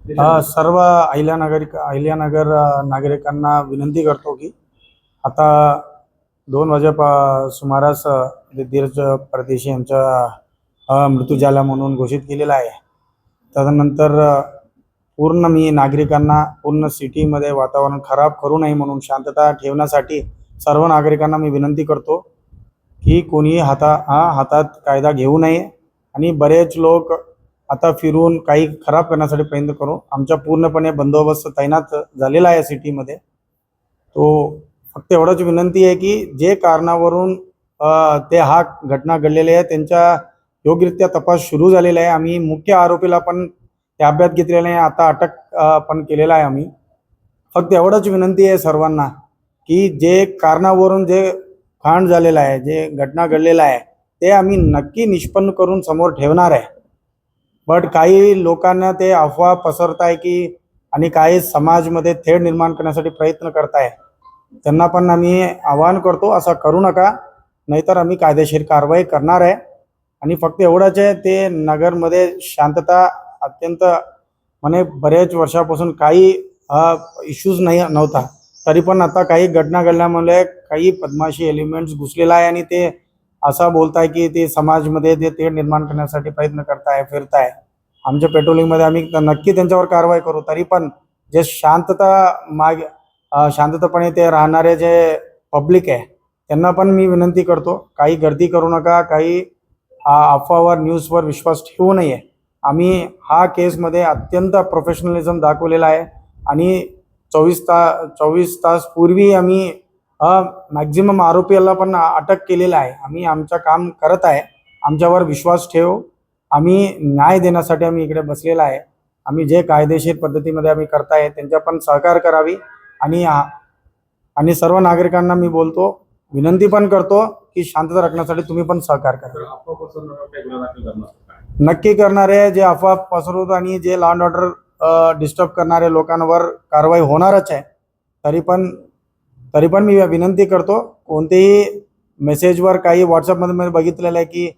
सर्व अहिल्यानगर नागरिकांना विनंती करतो की आता 2 वाजे सुमारास धीरज परदेशी यांचा मृत्यू झाला म्हणून घोषित केलेला आहे। तदनंतर पूर्ण मी नागरिकांना पूर्ण सिटीमध्ये वातावरण खराब करू नये म्हणून शांतता ठेवण्यासाठी सर्व नागरिकांना मी विनंती करतो की कोणी हातात कायदा घेऊ नये आणि बरेच लोक आता फिरून काही खराब करण्यासाठी प्रयत्न करू। आमचा पूर्णपणे बंदोबस्त तैनात झालेला आहे सिटीमध्ये। तो फक्त एवढंच विनंती आहे की जे कारणावरून ते घटना घडलेली आहे त्यांच्या योग्यरित्या तपास सुरू झालेला आहे। आम्ही मुख्य आरोपीला पण ताब्यात घेतलेला आहे, आता अटक पण केलेला आहे आम्ही। फक्त एवढंच विनंती आहे सर्वांना की जे कारणावरून जे कांड झालेला आहे, जे घटना घडलेला आहे ते आम्ही नक्की निष्पन्न करून समोर ठेवणार आहे। बट काही लोकांना ते अफवा पसरताय की आणि काही समाजमध्ये तेढ निर्माण करण्यासाठी प्रयत्न करताय, त्यांना पण आम्ही आवाहन करतो असं करू नका, नाहीतर आम्ही कायदेशीर कारवाई करणार आहे। आणि फक्त एवढंच आहे, ते नगरमध्ये शांतता अत्यंत बरेच वर्षापासून काही इश्यूज नव्हता, तरी पण आता काही घटना घडल्यामुळे काही बदमाशी एलिमेंट्स घुसलेला आहे आणि ते असं बोलताय की ते समाजमध्ये ते तेढ निर्माण करण्यासाठी प्रयत्न करताय, फिरताय। आमच्या पेट्रोलिंगमध्ये आम्ही नक्की त्यांच्यावर कारवाई करू। तरी पण जे शांततापणे ते राहणारे जे पब्लिक आहे त्यांना पण मी विनंती करतो, काही गर्दी करू नका, काही अफवावर न्यूजवर विश्वास ठेवू नये। आम्ही केसमध्ये अत्यंत प्रोफेशनलिझम दाखवलेला आहे आणि 24 तास पूर्वी आम्ही मॅक्झिमम आरोपीला पण अटक केलेला आहे। आम्ही आमचं काम करत आहे, आमच्यावर विश्वास ठेव। आम्ही न्याय देण्यासाठी आम्ही इकडे बसलेला आहे। आम्ही जे कायदेशीर पद्धतीमध्ये आम्ही करताय त्यांच्या पण सहकार करावी आणि सर्व नागरिकांना मी बोलतो, विनंती पण करतो की शांतता राखण्यासाठी तुम्ही पण सहकार करा। नक्की करणारे जे अफवा पसरवत आणि जे लॉ अँड ऑर्डर डिस्टर्ब करणारे लोकांवर कारवाई होणारच आहे। तरी पण मी विनंती करतो, कोणतेही मेसेजवर काही व्हॉट्सअपमध्ये बघितलेलं आहे की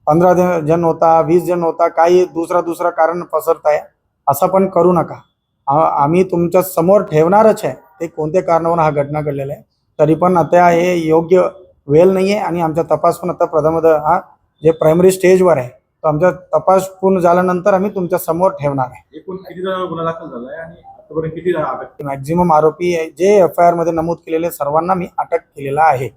15 जण होता, 20 जण होता, काही दुसरा कारण पसरताय, असं पण करू नका। आम्ही तुमच्या समोर ठेवणारच आहे ते कोणत्या कारणावरून घटना घडलेला आहे। तरी पण आता हे योग्य वेळ नाही आहे आणि आमचा तपास पण आता प्रथमतः जे प्रायमरी स्टेजवर आहे, तो आमचा तपास पूर्ण झाल्यानंतर आम्ही तुमच्या समोर ठेवणार आहे। एकूण किती गुन्हा दाखल झालाय आणि आतापर्यंत किती मॅक्झिमम आरोपी जे FIR मध्ये नमूद केलेले सर्वांना मी अटक केलेला आहे।